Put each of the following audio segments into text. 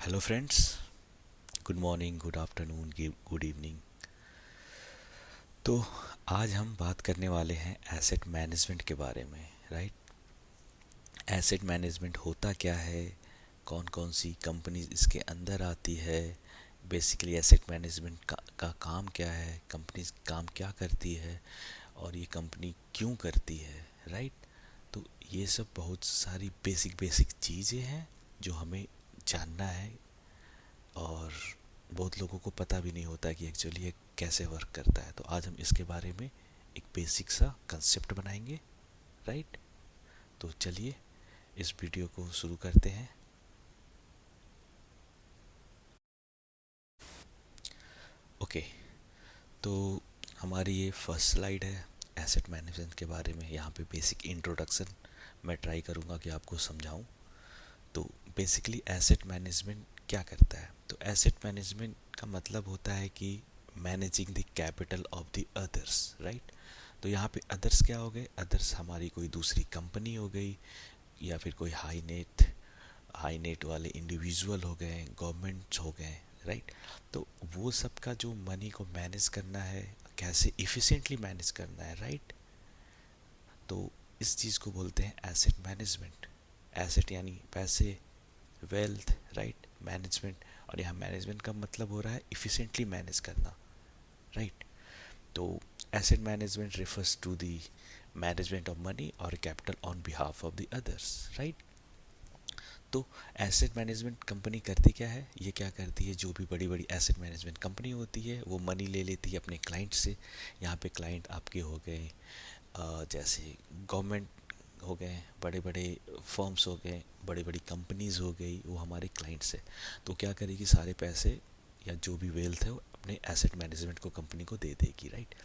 Hello friends. Good morning, good afternoon, good evening. तो आज हम बात करने वाले हैं एसेट मैनेजमेंट के बारे में। राइट। एसेट मैनेजमेंट होता क्या है, कौन कौन सी कंपनीज इसके अंदर आती है, बेसिकली एसेट मैनेजमेंट का काम क्या है, कंपनीज काम क्या करती है और ये कंपनी क्यों करती है। राइट। तो ये सब बहुत सारी बेसिक बेसिक चीज़ें हैं जो हमें जानना है, और बहुत लोगों को पता भी नहीं होता कि एक्चुअली ये कैसे वर्क करता है। तो आज हम इसके बारे में एक बेसिक सा कंसेप्ट बनाएंगे। राइट। तो चलिए इस वीडियो को शुरू करते हैं। ओके। तो हमारी ये फर्स्ट स्लाइड है एसेट मैनेजमेंट के बारे में। यहाँ पे बेसिक इंट्रोडक्शन मैं ट्राई करूँगा कि आपको समझाऊँ। तो बेसिकली एसेट मैनेजमेंट क्या करता है। तो एसेट मैनेजमेंट का मतलब होता है कि managing the capital of the others. Right. तो यहाँ पे अदर्स क्या हो गए, अदर्स हमारी कोई दूसरी कंपनी हो गई, या फिर कोई हाई नेट वाले इंडिविजुअल हो गए, गवर्नमेंट्स हो गए। राइट। तो वो सब का जो मनी को मैनेज करना है, कैसे इफ़िशिएंटली मैनेज करना है। राइट। तो इस चीज़ को बोलते हैं एसेट मैनेजमेंट। एसेट यानी पैसे, वेल्थ। राइट। मैनेजमेंट, और यहाँ मैनेजमेंट का मतलब हो रहा है इफ़िशिएंटली मैनेज करना। राइट। तो asset management refers to the management of money और capital on behalf of the others. Right. तो एसेट मैनेजमेंट कंपनी करती क्या है, ये क्या करती है, जो भी बड़ी बड़ी एसेट मैनेजमेंट कंपनी होती है वो मनी ले लेती है अपने क्लाइंट से। यहाँ पे क्लाइंट आपके हो गए जैसे गवर्नमेंट हो गए, बड़े बड़े फर्म्स हो गए, बड़ी बड़ी कंपनीज हो गई, वो हमारे क्लाइंट्स है। तो क्या करेगी, सारे पैसे या जो भी वेल्थ है वो अपने एसेट मैनेजमेंट को कंपनी को दे देगी। राइट।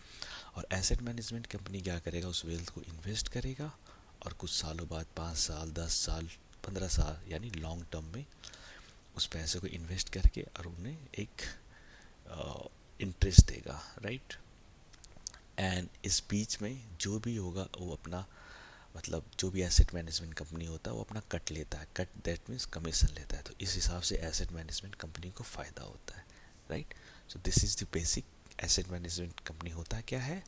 और एसेट मैनेजमेंट कंपनी क्या करेगा, उस वेल्थ को इन्वेस्ट करेगा, और कुछ सालों बाद 5 साल, 10 साल, 15 साल यानी लॉन्ग टर्म में उस पैसे को इन्वेस्ट करके और उन्हें एक इंटरेस्ट देगा। राइट। एंड इस बीच में जो भी होगा वो अपना, मतलब जो भी एसेट मैनेजमेंट कंपनी होता है वो अपना कट लेता है। कट दैट मीन्स कमीशन लेता है। तो इस हिसाब से एसेट मैनेजमेंट कंपनी को फ़ायदा होता है। Right. So this is the basic asset management company होता क्या है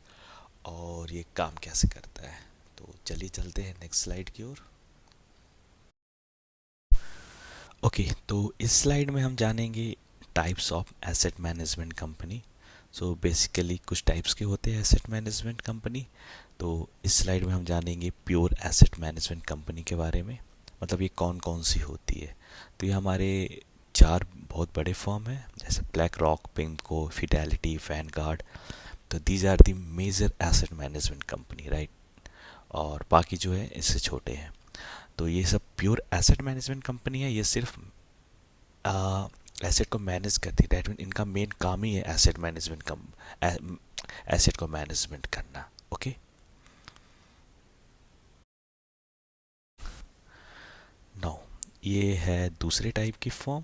और ये काम कैसे करता है। तो चलिए चलते हैं नेक्स्ट स्लाइड की ओर। ओके। तो इस स्लाइड में हम जानेंगे types of asset management company. So basically कुछ टाइप्स के होते हैं एसेट मैनेजमेंट कंपनी। तो इस स्लाइड में हम जानेंगे प्योर एसेट मैनेजमेंट कंपनी के बारे में, मतलब ये कौन कौन सी होती है। तो ये हमारे चार बहुत बड़े फर्म हैं, जैसे BlackRock, PIMCO, Fidelity, Vanguard. तो these are the major asset management company. Right. और बाकी जो है इससे छोटे हैं। तो ये सब प्योर एसेट मैनेजमेंट कंपनी है। ये सिर्फ एसेट को मैनेज करती है। दैट मीन इनका मेन काम ही है एसेट मैनेजमेंट कम एसेट को मैनेजमेंट करना। ओके। नाउ ये है दूसरे टाइप की फॉर्म,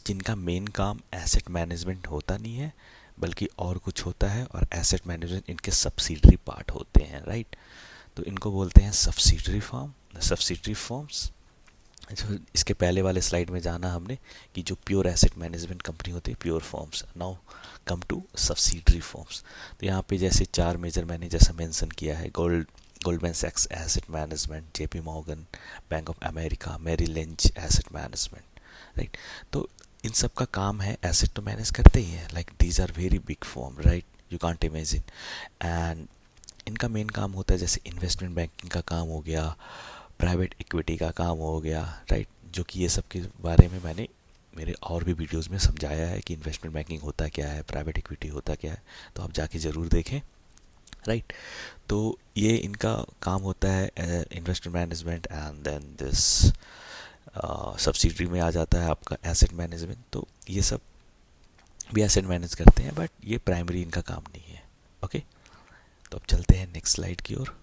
जिनका मेन काम एसेट मैनेजमेंट होता नहीं है बल्कि और कुछ होता है, और एसेट मैनेजमेंट इनके सब्सिडरी पार्ट होते हैं। राइट। तो इनको बोलते हैं सब्सिडरी फॉर्म्स। जो इसके पहले वाले स्लाइड में जाना हमने कि जो प्योर एसेट मैनेजमेंट कंपनी होती है, pure forms. Now come to subsidiary forms. तो यहाँ पे जैसे चार मेजर मैंने जैसा मेंशन किया है, गोल्डमैन सैक्स asset management, JP Morgan, Bank of America, Merrill Lynch asset management. Right. तो इन सब का काम है एसेट तो मैनेज करते ही हैं। Like these are very big form. Right. You can't imagine. And इनका मेन काम होता है जैसे इन्वेस्टमेंट बैंकिंग का काम हो गया, प्राइवेट इक्विटी का काम हो गया। राइट। जो कि ये सब के बारे में मैंने मेरे और भी वीडियोस में समझाया है कि इन्वेस्टमेंट बैंकिंग होता क्या है, प्राइवेट इक्विटी होता क्या है। तो आप जाके ज़रूर देखें। राइट। तो ये इनका काम होता है investment management. And then this subsidiary में आ जाता है आपका एसेट मैनेजमेंट। तो ये सब भी एसेट मैनेज करते हैं, बट ये प्राइमरी इनका काम नहीं है। ओके। तो अब चलते हैं नेक्स्ट स्लाइड की ओर।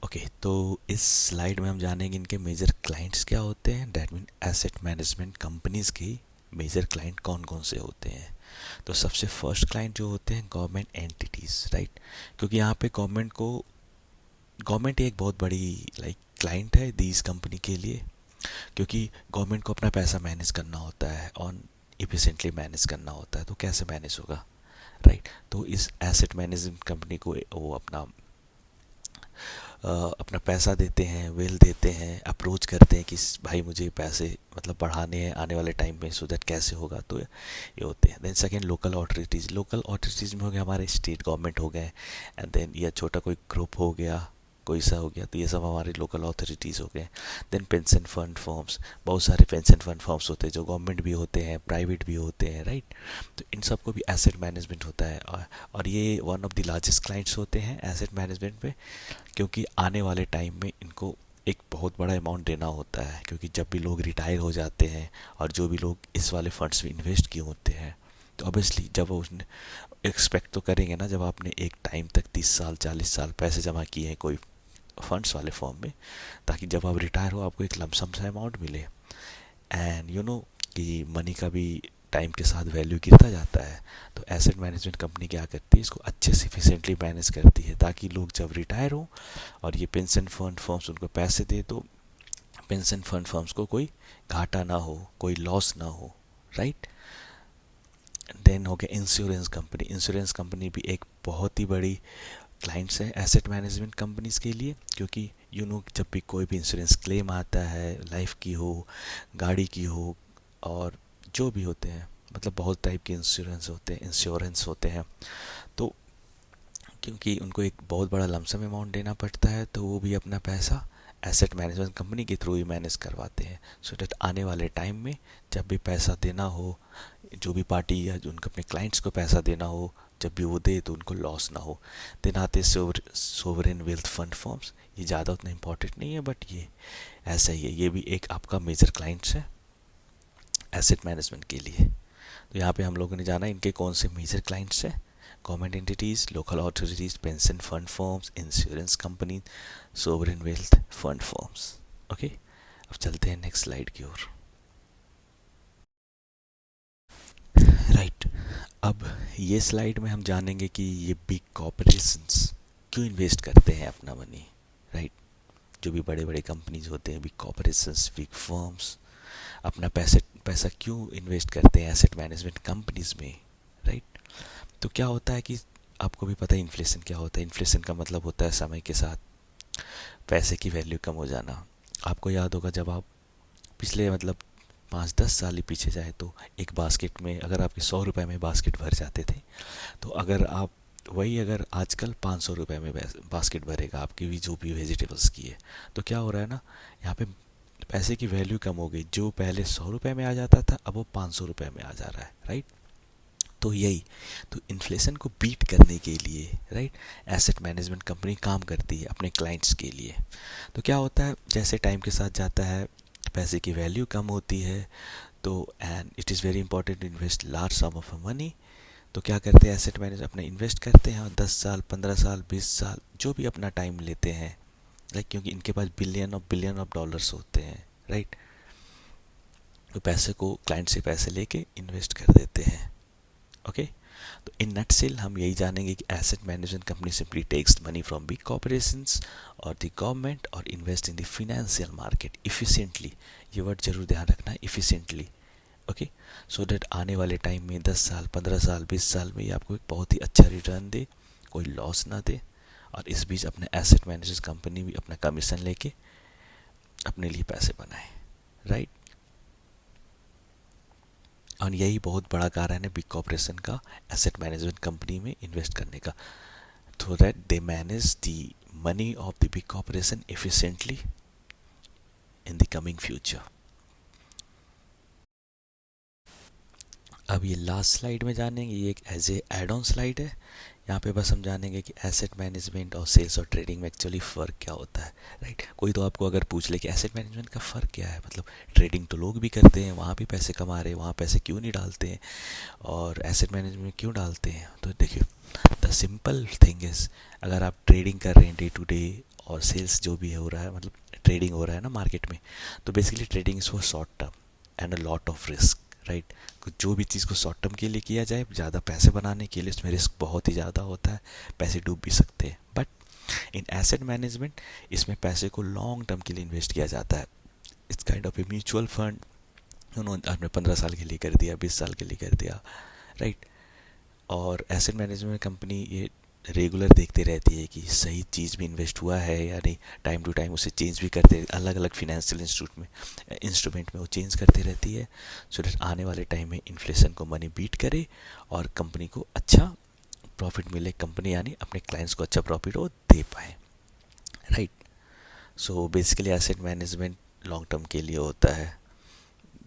ओके। तो इस स्लाइड में हम जानेंगे इनके मेजर क्लाइंट्स क्या होते हैं। That mean asset management companies के मेजर क्लाइंट कौन कौन से होते हैं। तो सबसे फर्स्ट क्लाइंट जो होते हैं गवर्नमेंट एंटिटीज़। राइट। क्योंकि यहाँ पे गवर्नमेंट एक बहुत बड़ी लाइक क्लाइंट है दीज कंपनी के लिए। क्योंकि गवर्नमेंट को अपना पैसा मैनेज करना होता है और इफिशिएंटली मैनेज करना होता है, तो कैसे मैनेज होगा, राइट। तो इस एसेट मैनेजमेंट कंपनी को वो अपना पैसा देते हैं, वेल देते हैं, अप्रोच करते हैं कि भाई मुझे पैसे मतलब बढ़ाने हैं आने वाले टाइम में, सो दैट कैसे होगा, तो ये होते हैं। देन सेकंड लोकल अथॉरिटीज़ में हो गया हमारे स्टेट गवर्नमेंट हो गए, एंड देन या छोटा कोई ग्रुप हो गया, कोई सा हो गया, तो ये सब हमारे लोकल अथॉरिटीज़ हो गए। देन पेंशन फंड फॉर्म्स, बहुत सारे पेंशन फंड फॉर्म्स होते हैं जो गवर्नमेंट भी होते हैं, प्राइवेट भी होते हैं, राइट। तो इन सब को भी एसेट मैनेजमेंट होता है, और ये one of the largest clients होते हैं एसेट मैनेजमेंट में, क्योंकि आने वाले टाइम में इनको एक बहुत बड़ा अमाउंट देना होता है, क्योंकि जब भी लोग रिटायर हो जाते हैं और जो भी लोग इस वाले फंड्स में इन्वेस्ट किए होते हैं, तो ऑब्वियसली जब वो उसने एक्सपेक्ट तो करेंगे ना, जब आपने एक टाइम तक 30 साल 40 साल पैसे जमा किए हैं कोई फंड्स वाले फॉर्म में, ताकि जब आप रिटायर हो आपको एक लमसम सा अमाउंट मिले। एंड यू नो कि मनी का भी टाइम के साथ वैल्यू गिरता जाता है, तो एसेट मैनेजमेंट कंपनी क्या करती है, इसको अच्छे से इफिशिएंटली मैनेज करती है, ताकि लोग जब रिटायर हो और ये पेंशन फंड फर्म्स उनको पैसे दे, तो पेंशन फंड फर्म्स को कोई घाटा ना हो, कोई लॉस ना हो, राइट। देन हो गया इंश्योरेंस कंपनी भी एक बहुत ही बड़ी क्लाइंट्स है एसेट मैनेजमेंट कंपनीज के लिए, क्योंकि यू नो जब भी कोई भी इंश्योरेंस क्लेम आता है, लाइफ की हो, गाड़ी की हो, और जो भी होते हैं, मतलब बहुत टाइप के इंश्योरेंस होते हैं, तो क्योंकि उनको एक बहुत बड़ा लमसम अमाउंट देना पड़ता है, तो वो भी अपना पैसा एसेट मैनेजमेंट कंपनी के थ्रू ही मैनेज करवाते हैं, सो दैट आने वाले टाइम में जब भी पैसा देना हो, जो भी पार्टी या जो उनको अपने क्लाइंट्स को पैसा देना हो, जब भी वो दे तो उनको लॉस ना हो। देन आते सोवरेन वेल्थ फंड फॉर्म्स, ये ज़्यादा उतना इम्पोर्टेंट नहीं है, बट ये ऐसा ही है, ये भी एक आपका मेजर क्लाइंट्स है एसेट मैनेजमेंट के लिए। तो यहाँ पे हम लोगों ने जाना इनके कौन से मेजर क्लाइंट्स हैं: government entities, local authorities, pension fund forms, insurance company, sovereign wealth fund forms. Okay, अब चलते हैं नेक्स्ट स्लाइड की ओर। राइट, अब ये स्लाइड में हम जानेंगे कि ये बिग कॉर्पोरेशंस क्यों इन्वेस्ट करते हैं अपना मनी, राइट। जो भी बड़े बड़े कंपनीज होते हैं, बिग कॉर्पोरेशंस, बिग फर्म्स, अपना पैसा क्यों इन्वेस्ट करते हैं एसेट मैनेजमेंट कंपनीज में, राइट। तो क्या होता है कि आपको भी पता है इन्फ्लेशन क्या होता है। इन्फ्लेशन का मतलब होता है समय के साथ पैसे की वैल्यू कम हो जाना। आपको याद होगा जब आप पिछले मतलब 5-10 साल ही पीछे जाए, तो एक बास्केट में अगर आपके 100 रुपये में बास्केट भर जाते थे, तो अगर आजकल 500 रुपये में बास्केट भरेगा आपकी भी जो भी वेजिटेबल्स की है, तो क्या हो रहा है ना, यहाँ पे पैसे की वैल्यू कम हो गई। जो पहले 100 रुपये में आ जाता था, अब वो 500 रुपये में आ जा रहा है, राइट। तो यही, तो इन्फ्लेशन को बीट करने के लिए, राइट, एसेट मैनेजमेंट कंपनी काम करती है अपने क्लाइंट्स के लिए। तो क्या होता है, जैसे टाइम के साथ जाता है, पैसे की वैल्यू कम होती है, तो and it is very important to invest large sum of money. तो क्या करते हैं एसेट मैनेजर, अपने इन्वेस्ट करते हैं, और 10 साल 15 साल 20 साल जो भी अपना टाइम लेते हैं, लाइक क्योंकि इनके पास बिलियन ऑफ डॉलर्स होते हैं, राइट। तो पैसे को क्लाइंट से पैसे लेके इन्वेस्ट कर देते हैं। ओके, तो इन नटसेल हम यही जानेंगे कि asset management company simply takes money from big corporations और द गवर्नमेंट और invest in the financial market efficiently. ये वर्ड जरूर ध्यान रखना, इफिशिएंटली। ओके, सो दैट आने वाले टाइम में 10 साल 15 साल 20 साल में ये आपको एक बहुत ही अच्छा रिटर्न दे, कोई लॉस ना दे, और इस बीच अपने एसेट मैनेजर्स कंपनी भी अपना कमीशन लेके अपने लिए पैसे बनाए, राइट। और यही बहुत बड़ा कारण है बिग कॉर्पोरेशन का एसेट मैनेजमेंट कंपनी में इन्वेस्ट करने का, so that they manage the money of the big corporation efficiently in the coming future. अब ये लास्ट स्लाइड में जानेंगे, ये एक as a add on slide है। यहाँ पे बस हम जानेंगे कि एसेट मैनेजमेंट और सेल्स और ट्रेडिंग में एक्चुअली फ़र्क क्या होता है, राइट। कोई तो आपको अगर पूछ ले कि एसेट मैनेजमेंट का फ़र्क क्या है, मतलब ट्रेडिंग तो लोग भी करते हैं, वहाँ भी पैसे कमा रहे हैं, वहाँ पैसे क्यों नहीं डालते हैं, और एसेट मैनेजमेंट में क्यों डालते हैं। तो देखिए, द सिंपल थिंग इज़, अगर आप ट्रेडिंग कर रहे हैं डे टू डे, और सेल्स जो भी हो रहा है, मतलब ट्रेडिंग हो रहा है ना मार्केट में, तो basically trading is for short term and a lot of risk, right. जो भी चीज़ को शॉर्ट टर्म के लिए किया जाए, ज़्यादा पैसे बनाने के लिए, उसमें रिस्क बहुत ही ज़्यादा होता है, पैसे डूब भी सकते हैं। बट इन एसेट मैनेजमेंट इसमें पैसे को लॉन्ग टर्म के लिए इन्वेस्ट किया जाता है। It's kind of a mutual fund, उन्होंने आपने 15 साल के लिए कर दिया, 20 साल के लिए कर दिया, राइट। और एसेट मैनेजमेंट कंपनी ये रेगुलर देखते रहती है कि सही चीज़ भी इन्वेस्ट हुआ है या नहीं, टाइम टू टाइम उसे चेंज भी करते, अलग अलग फिनेंशियल इंस्ट्रूमेंट में वो चेंज करती रहती है, सो दैट आने वाले टाइम में इन्फ्लेशन को मनी बीट करे और कंपनी को अच्छा प्रॉफिट मिले, कंपनी यानी अपने क्लाइंट्स को अच्छा प्रॉफिट वो दे पाए, right. So basically asset management long term के लिए होता है,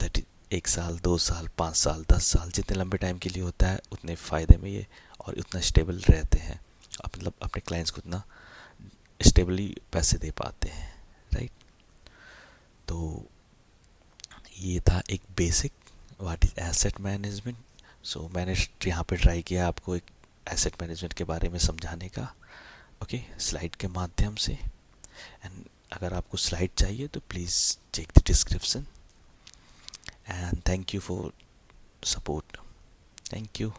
दैट 1 साल, 2 साल, 5 साल, 10 साल, जितने लंबे टाइम के लिए होता है उतने फ़ायदे में ये और उतना स्टेबल रहते हैं, मतलब अपने क्लाइंट्स को उतना स्टेबली पैसे दे पाते हैं, राइट। तो ये था एक basic what is asset management. So मैंने यहाँ पे ट्राई किया आपको एक एसेट मैनेजमेंट के बारे में समझाने का, ओके, स्लाइड के माध्यम से। एंड अगर आपको स्लाइड चाहिए तो please check the description, and thank you for support. Thank you.